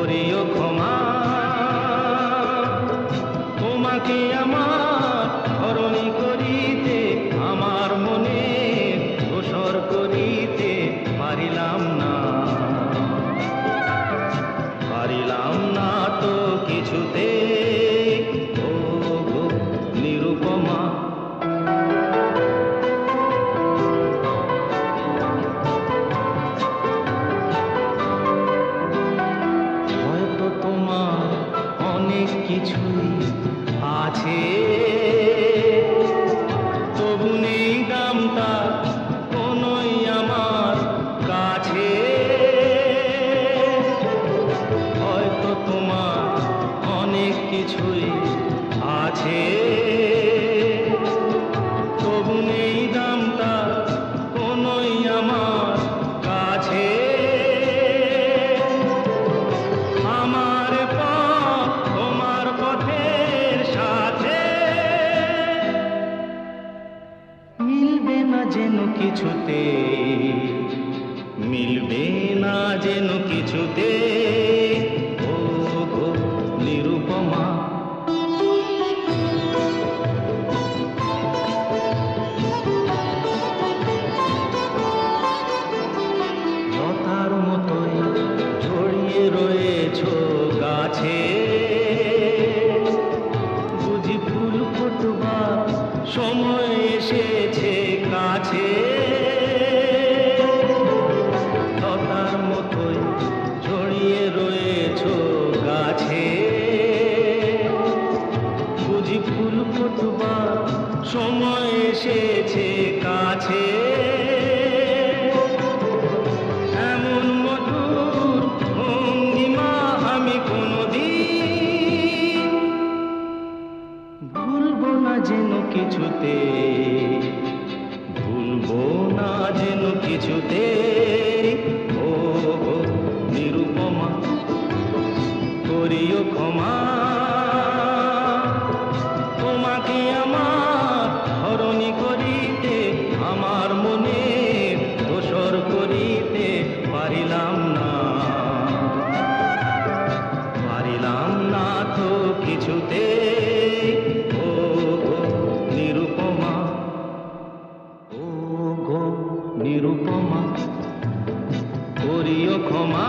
করিও ক্ষমা। তোমাকে আমার ধরণী করিতে, আমার মনে দোসর করিতে পারিলাম না, পারিলাম না তো কিছুতে। ও গো নিরুপমা, হয়তো তোমার অনেক কিছুই আছে, তবু নেই দামটা কোনোই আমার কাছে। হয়তো তোমার অনেক কিছুই আছে, তবু নেই দামটা কোনোই আমার কাছে। আমার পথ তোমার পথের সাথে মিলবে না যেন কিছুতে, মিলবে না যেন কিছুতে। ও গো নিরুপমা, লতার মতোই ছড়িয়ে রয়েছো গাছে, বুঝি ফুল ফুটবার সময় এসেছে কাছে। লতার মতোই ছড়িয়ে রয়েছো গাছে, বুঝি ফুল ফুটবার সময় এসেছে কাছে। এমন মধুর ভঙ্গিমা আমি কোনদিন ভুলবো না যেন কিছুতে, ভুলবো না যেন কিছুতে। ও গো নিরুপমা, করিও ক্ষমা। তোমাকে আমার ধরণী করিতে, আমার মনে দোসর করিতে পারিলাম না, পারিলাম না তো কিছুতে। ও গো নিরুপমা, ও গো নিরুপমা, করিও ক্ষমা।